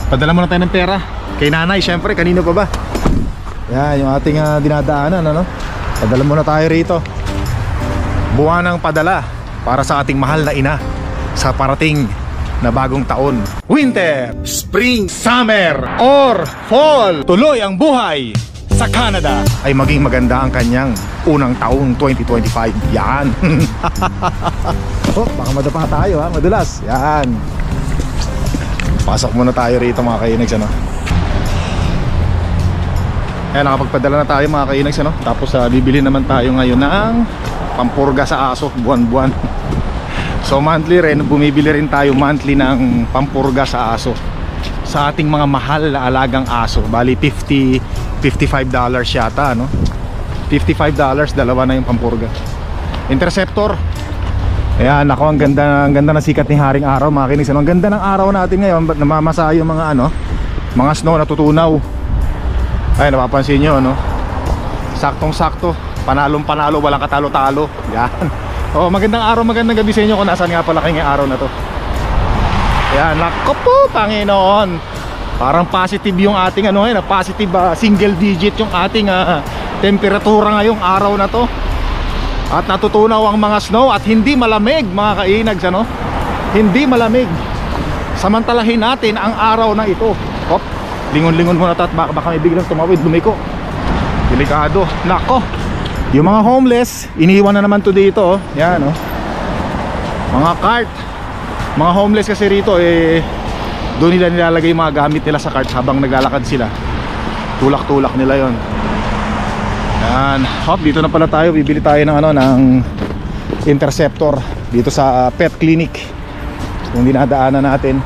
Padala muna tayo ng pera kay nanay, syempre, kanino pa ba? Yan, yung ating dinadaanan, ano? Padala muna tayo rito. Buwan ng padala para sa ating mahal na ina sa parating na bagong taon. Winter, Spring, Summer, or Fall. Tuloy ang buhay sa Canada. Ay maging maganda ang kanyang unang taong 2025. Yan. Oh, baka madapa tayo ha, madulas. Yan. Pasok muna tayo rito mga kainags, ano. Ayan, nakapagpadala na tayo mga kainags, ano. Tapos bibili naman tayo ngayon ng pampurga sa aso, buwan-buwan. So monthly rin, bumibili rin tayo monthly ng pampurga sa aso sa ating mga mahal na alagang aso. Bali $55 yata, no? $55, dalawa na yung pampurga. Interceptor. Ayan, ako, ang ganda ng sikat ni Haring Araw mga kinis. Ang ganda ng araw natin ngayon, namamasa yung mga mga snow natutunaw. Ay, napapansin nyo, no? Saktong sakto, panalong panalo, walang katalo-talo. Yan. Oh, magandang araw, magandang gabi sa inyo kung nasaan nga pala kayo ngayong araw na to. Ayan, nako po, Panginoon. Parang positive yung ating positive single digit yung ating temperatura ngayong araw na to. At natutunaw ang mga snow at hindi malamig mga kainags, ano? Hindi malamig. Samantalahin natin ang araw na ito. Hop, lingon-lingon muna tat, baka may biglang tumawid, lumiko. Delikado. Nako. Yung mga homeless, iniiwan na naman to dito, oh. Yan, oh. Mga cart. Mga homeless kasi rito doon nila nilalagay yung mga gamit nila sa cart habang naglalakad sila. Tulak-tulak nila yon. Yan. Hop, dito na pala tayo. Bibili tayo ng interceptor dito sa pet clinic. Yung dinadaanan natin.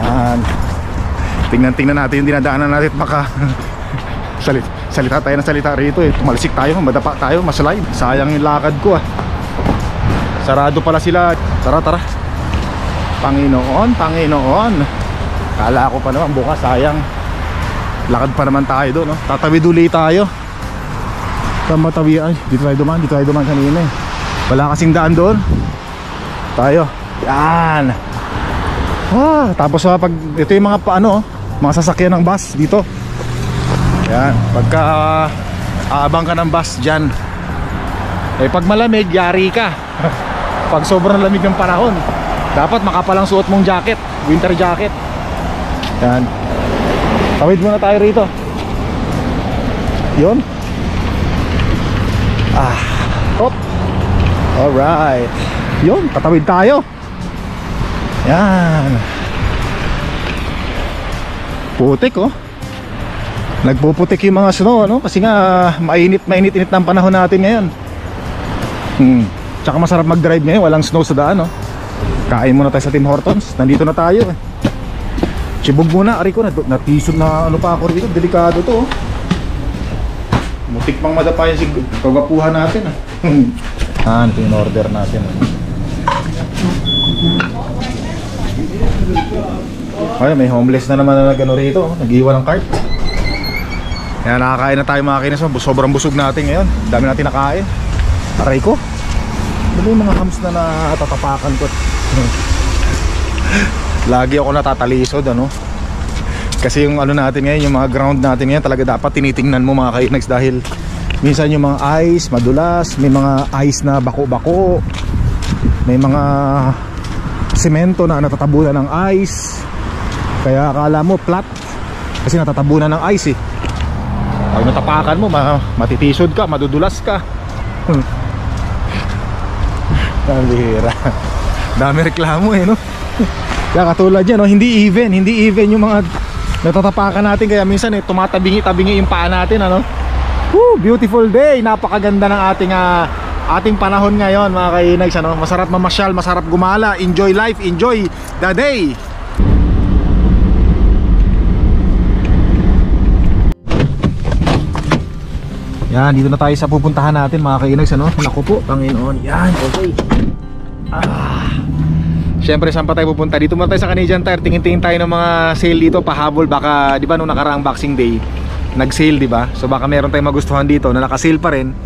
Yan. Tingnan natin yung dinadaanan natin. Baka salita tayo ng salita rito Tumalisik tayo, madapa tayo, maslide. Sayang yung lakad ko Sarado pala sila. Tara. Panginoon. Kala ko pa naman bukas, sayang. Lakad pa naman tayo doon, no? Tatawid uli tayo. Ay, dito tayo duman kanina Wala kasing daan doon. Tayo. Yan. Tapos pag ito yung mga mga sasakyan ng bus dito. Yan, pagka aabang ka ng bus dyan, pag malamig, yari ka. Pag sobrang lamig ng panahon, dapat makapalang suot mong jacket, winter jacket. Yan. Tawid muna tayo rito. Yun. Hop. Alright. Yun, tatawid tayo. Yan. Putik, oh. Nagpuputik yung mga snow, kasi nga mainit ng panahon natin ngayon. Tsaka masarap mag-drive ngayon, walang snow sa daan, Kain muna tayo sa Tim Hortons. Nandito na tayo, Chibog muna, ari ko, natisod na pa ako rito. Delikado to, Mutik pang madapa yung kagapuhan natin, ito yung order natin, Ay, may homeless na naman na rito, nag-iwan ng cart. Kaya nakakain na tayo mga kinis. Sobrang busog natin ngayon. Dami natin nakain. Aray ko. Ano yung mga hams na natatapakan ko? Lagi ako natatalisod, Kasi yung natin ngayon, yung mga ground natin ngayon, talaga dapat tinitingnan mo mga kainags. Dahil minsan yung mga ice madulas, may mga ice na bako-bako, may mga semento na natatabunan ng ice. Kaya akala mo flat kasi natatabunan ng ice, Pag natapakan mo, matitisod ka, madudulas ka. Talira. Dami reklamo, no? Kaya katulad yan, hindi even yung mga natatapakan natin. Kaya minsan tumatabingi-tabingi yung paa natin, Woo, beautiful day. Napakaganda ng ating panahon ngayon mga kainags, Masarap mamasyal, masarap gumala. Enjoy life, enjoy the day. Yan, dito na tayo sa pupuntahan natin mga kainags, Naku po, Panginoon. Yan, okay. Siyempre, saan pa tayo pupunta? Dito muna tayo sa Canadian Tire. Tingin-tingin tayo ng mga sale dito, pahabol. Baka, di ba, nung nakaraang Boxing Day nag-sale, di ba? So baka meron tayong magustuhan dito na naka-sale pa rin.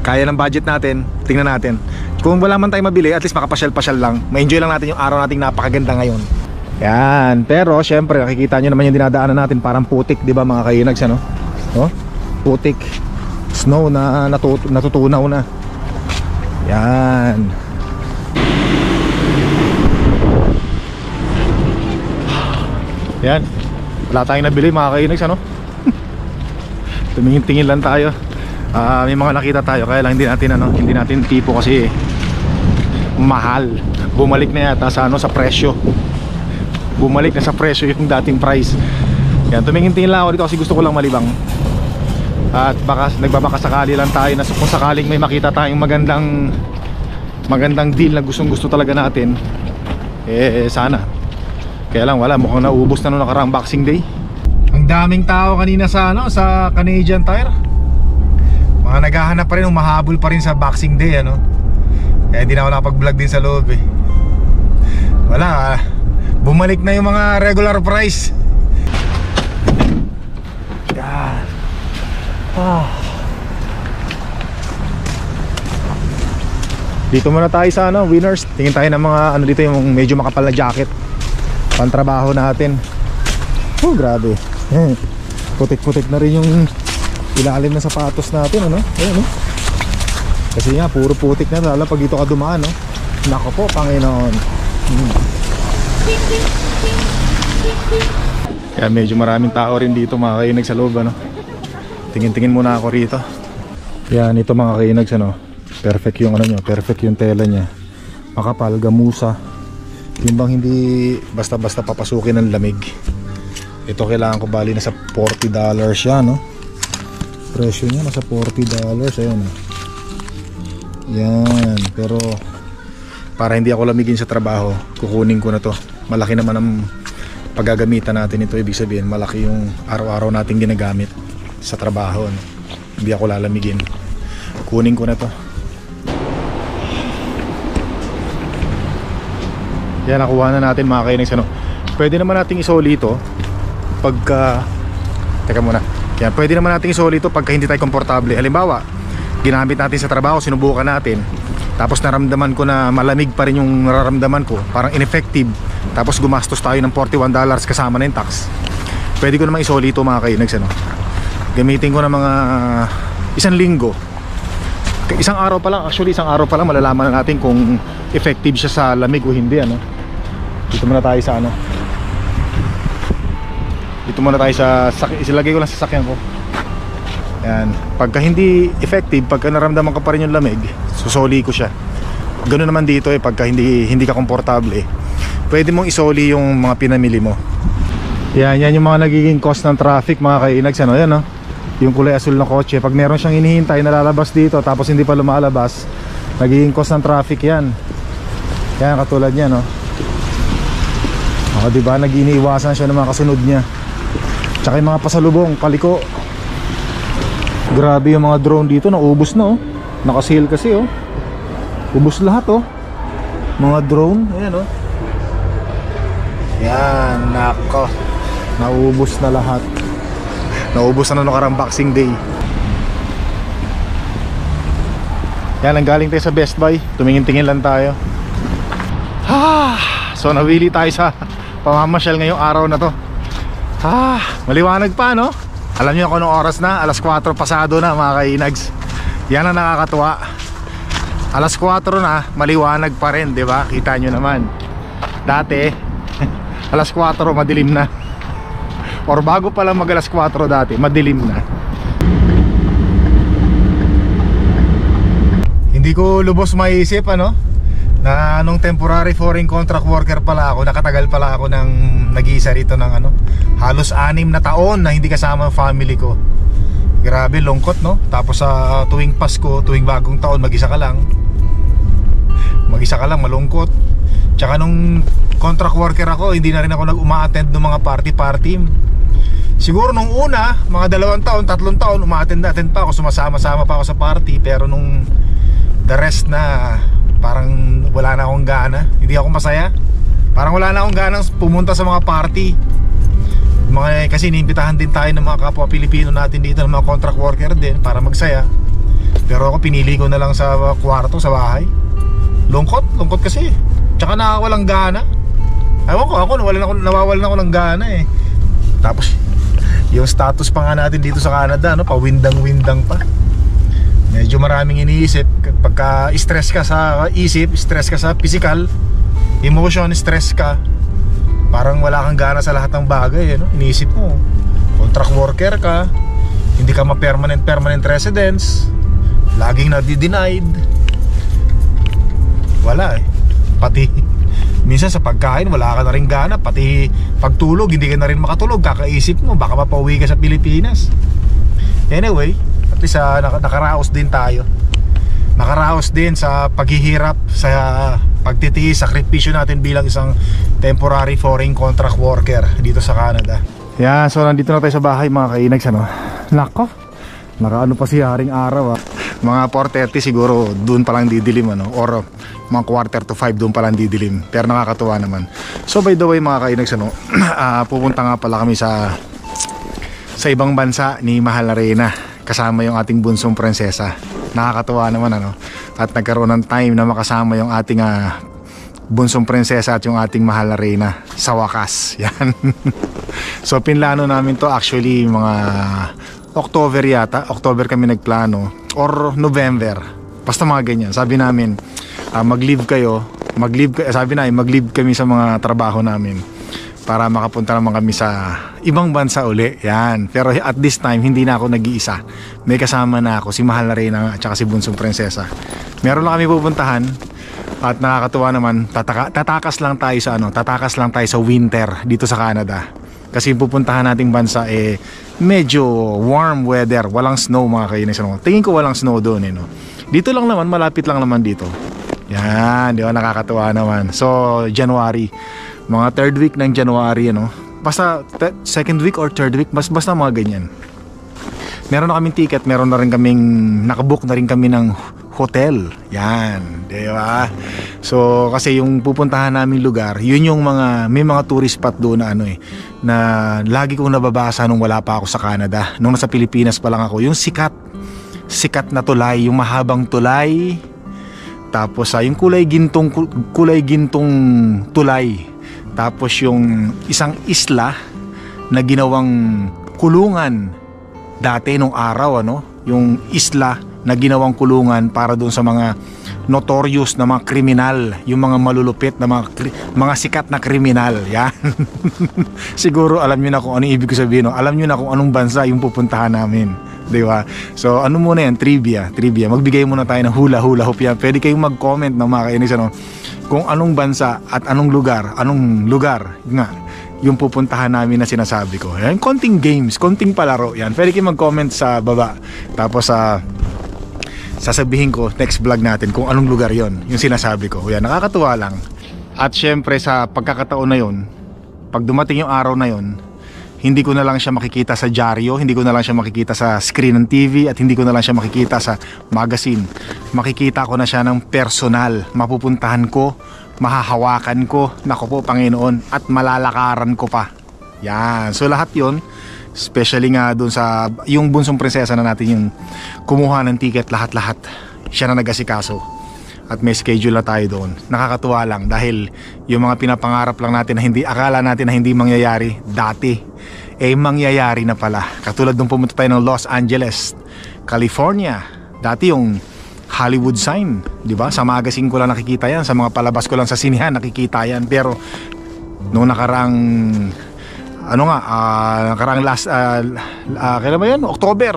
Kaya ng budget natin, tingnan natin. Kung wala man tayo mabili, at least makapasyal-pasyal lang. Ma-enjoy lang natin yung araw nating napakaganda ngayon. Yan, pero syempre nakikita nyo naman yung dinadaanan natin, parang putik, di ba mga kainags, ano? Oh, putik, snow na natutunaw na. Yan. Yan, wala tayong nabili mga kainags, ano? Tumingin-tingin lang tayo. May mga nakita tayo, kaya lang hindi natin tipo kasi mahal. Bumalik na yata sa sa presyo. Bumalik na sa presyo yung dating price. Yan, tumingin-tingin lang ako dito kasi gusto ko lang malibang. At baka nagbabakasakali lang tayo na kung sakaling may makita tayong magandang deal na gustong-gusto talaga natin, sana. Kaya lang wala, mukhang naubos na nung nakaraang Boxing Day. Ang daming tao kanina sa sa Canadian Tire. Mga naghahanap pa rin, umahabol pa rin sa Boxing Day, ano. Kaya hindi na ako nakapag-vlog din sa loob eh. Wala, bumalik na yung mga regular price. God. Dito muna tayo sa Winners. Tingin tayo ng mga dito, yung medyo makapal na jacket, pantrabaho natin. Oh, grabe. Putik-putik na rin yung ilalim ng sapatos natin, ano? Ayan, no? Kasi nga puro putik na, lalo pag dito ka dumaan, no? Nako po, Panginoon. Kaya medyo maraming tao rin dito mga kainag sa loob, ano? Tingin-tingin muna ako rito. Yan, ito mga kainags, ano? Perfect yung nyo, perfect yung tela nya. Makapal, gamusa. Yung bang hindi basta-basta papasukin ng lamig. Ito kailangan ko, bali nasa $40 siya, no? Presyo nya nasa $40, ayun. Yan, pero para hindi ako lamigin sa trabaho, kukunin ko na to. Malaki naman ang paggagamitan natin ito, ibig sabihin malaki yung araw-araw natin ginagamit sa trabaho, no? Hindi ako lalamigin. Kunin ko na to. Yan, nakuha na natin mga kainags, ano? Pwede naman nating isoli ito pagka, teka muna. Yan, pwede naman nating isoli ito pagka hindi tayo komportable. Halimbawa, ginamit natin sa trabaho, sinubukan natin, tapos naramdaman ko na malamig pa rin yung nararamdaman ko, parang ineffective, tapos gumastos tayo ng $41 kasama na yung tax. Pwede ko naman isoli ito mga kainags, ano? Gamitin ko na mga isang linggo. Isang araw pa lang, actually isang araw pa lang malalaman na natin kung effective siya sa lamig o hindi, ano? Dito muna tayo sa dito muna tayo sa isilagay ko lang sa sakyan ko. Yan, pagka hindi effective, pagka naramdaman ka pa rin yung lamig, susoli ko siya. Ganoon naman dito pagka hindi ka komportable, pwede mong isoli yung mga pinamili mo. Yan yung mga nagiging cause ng traffic mga kainags, ano? Yan, no? Yung kulay asul na kotse, pag meron siyang hinihintay na lalabas dito tapos hindi pa lumalabas, nagiging cause ng traffic yan. Kaya katulad niya, no? Diba, nag-iniiwasan siya ng mga kasunod niya. Tsaka yung mga pasalubong, paliko. Grabe yung mga drone dito, naubos na, oh. Naka-sale kasi, oh. Ubos lahat, oh. Mga drone, ayan, oh. Yan, nako. Naubos na lahat. Naubos na nakarang Boxing Day. Yan, ang galing tayo sa Best Buy. Tumingin-tingin lang tayo. So nawili tayo sa pamamasyal ngayong araw na to. Maliwanag pa, no? Alam niyo kung anong oras na? Alas 4 pasado na mga kainags. Yan ang nakakatuwa. Alas 4 na, maliwanag pa rin, di ba? Kita nyo naman. Dati alas 4 madilim na. Or bago pa lang mag alas 4 dati, madilim na. Hindi ko lubos maisip, ano, na nung temporary foreign contract worker pala ako, nakatagal pala ako ng nag-iisa rito ng halos 6 na taon na hindi kasama ang family ko. Grabe, lungkot, no? Tapos sa tuwing Pasko, tuwing bagong taon, mag-isa ka lang, malungkot. Tsaka nung contract worker ako, hindi na rin ako nag-uma-attend ng mga party. Siguro nung una, mga 2 taon, 3 taon, uma-attend pa ako, sumasama-sama pa ako sa party. Pero nung the rest na, parang wala na akong gana, hindi ako masaya. Parang wala na akong ganang pumunta sa mga party. Kasi iniimbitahan din tayo ng mga kapwa Pilipino natin dito, ng mga contract worker din, para magsaya. Pero ako pinili ko na lang sa kwarto, sa bahay. Lungkot kasi. Tsaka nakakawalang gana. Ewan ko, nawawalan ako ng gana eh. Tapos yung status pa nga natin dito sa Canada, no, pawindang-windang pa. Medyo maraming iniisip. Pagka stress ka sa isip, stress ka sa physical, emotion, stress ka, parang wala kang gana sa lahat ng bagay, no? Iniisip mo, contract worker ka, hindi ka permanent residence, laging nadi-denied. Wala eh. Pati minsan sa pagkain wala ka na rin gana. Pati pagtulog hindi ka na rin makatulog. Kakaisip mo baka mapauwi ka sa Pilipinas. Anyway, at least nakaraos din tayo. Nakaraos din sa paghihirap, sa pagtitiis, sakripisyo natin bilang isang temporary foreign contract worker dito sa Canada. Yeah, so nandito na tayo sa bahay mga kainags, ano. Nako, nakaano pa si haring araw, ah. Mga 4:30 siguro doon pa lang didilim, ano, or mga 4:45 doon pa lang didilim. Pero nakakatuwa naman. So by the way mga kainags, ano, pupunta nga pala kami sa ibang bansa ni Mahal na Reyna, kasama yung ating bunsong prinsesa. Nakakatuwa naman, ano. At nagkaroon ng time na makasama yung ating bunsong prinsesa at yung ating Mahal na Reyna sa wakas. Yan. So pinlano namin to actually mga October yata. October kami nagplano or November, basta mga ganyan. Sabi namin mag-leave kayo, sabi na mag-leave kami sa mga trabaho namin para makapunta naman kami sa ibang bansa uli. Yan. Pero at this time hindi na ako nag-iisa. May kasama na ako, si Mahal na Reyna at saka si bunsong prinsesa. Meron lang kami pupuntahan. At nakakatuwa naman, tatakas lang tayo sa winter dito sa Canada. Kasi pupuntahan nating bansa medyo warm weather, walang snow mga kainis. Tingin ko walang snow doon, no. Dito lang naman, malapit lang naman dito. Yan, di ba, nakakatuwa naman. So January, mga 3rd week ng January, ano. Basta 2nd week or 3rd week, basta mga ganyan. Meron na kaming ticket, meron na rin kaming nakabook na rin kami ng hotel. Yan, di ba? So kasi yung pupuntahan naming lugar, yun yung may mga tourist spot doon na na lagi kong nababasa nung wala pa ako sa Canada. Nung nasa Pilipinas pa lang ako, yung sikat na tulay, yung mahabang tulay. Tapos yung kulay gintong tulay. Tapos yung isang isla na ginawang kulungan dati nung araw, ano, yung isla na ginawang kulungan para doon sa mga notorious na mga kriminal, yung mga malulupit na mga sikat na kriminal. Yan. Siguro alam niyo na kung ano ibig ko sabihin, no? Alam niyo na kung anong bansa yung pupuntahan namin, di ba? So ano muna yan, trivia. Magbigay muna tayo ng hula hoop yan. Pwede kayong mag-comment ng mga kainis, ano, kung anong bansa at anong lugar nga yung pupuntahan namin na sinasabi ko. Yan, konting games, konting palaro yan. Pwede kayong mag-comment sa baba. Tapos sasabihin ko next vlog natin kung anong lugar yon, yung sinasabi ko. Yan, nakakatuwa lang. At syempre sa pagkakataon na yon, pag dumating yung araw na yon, hindi ko na lang siya makikita sa dyaryo, hindi ko na lang siya makikita sa screen ng TV, at hindi ko na lang siya makikita sa magazine. Makikita ko na siya ng personal. Mapupuntahan ko, mahahawakan ko, nako po Panginoon, at malalakaran ko pa. Yan, so lahat yon, especially nga dun sa yung bunsong prinsesa na natin yung kumuha ng ticket, lahat siya na nag-asikaso. At may schedule na tayo doon. Nakakatuwa lang dahil yung mga pinapangarap lang natin na akala natin na hindi mangyayari dati, mangyayari na pala. Katulad nung pumunta tayo ng Los Angeles, California. Dati yung Hollywood sign, di ba? Sa magazine ko lang nakikita yan, sa mga palabas ko lang sa sinihan nakikita yan. Pero nung nakarang kailan ba yun? October,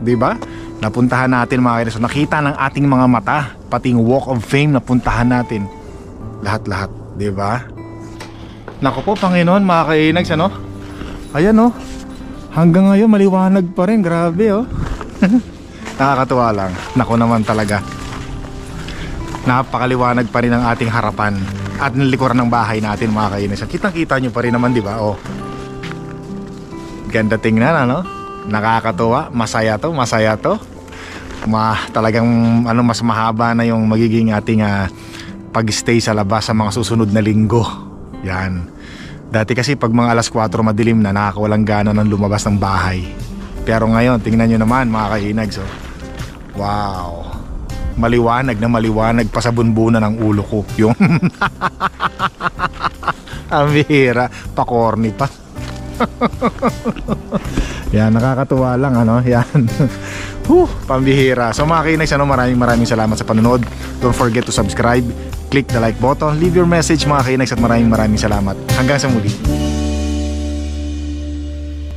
di ba? Napuntahan natin mga kainis. Nakita ng ating mga mata, pati yung Walk of Fame napuntahan natin. Lahat, di ba? Naku po Panginoon, mga kainags, ano? Ayan, oh. Hanggang ngayon maliwanag pa rin, grabe, oh. Nakakatuwa lang. Naku naman talaga. Napakaliwanag pa rin ang ating harapan at nilikuran ng bahay natin, mga kainis. Kitang-kita nyo pa rin naman, di ba? Oh. Ganda tingnan, ano? Nakakatuwa, masaya to. Talagang mas mahaba na yung magiging ating pag-stay sa labas sa mga susunod na linggo. Yan. Dati kasi pag mga alas 4 madilim na, nakakawalang gana ng lumabas ng bahay. Pero ngayon, tingnan nyo naman mga kainags, oh. Wow. Maliwanag pa sa bunbunan ng ulo ko. Yung Ang bihira, pa-corny pa. Yan, nakakatuwa lang ano. Yan. Pambihira. So mga kainags, ano, maraming salamat sa panonood. Don't forget to subscribe, click the like button, leave your message mga kainags, at maraming salamat. Hanggang sa muli.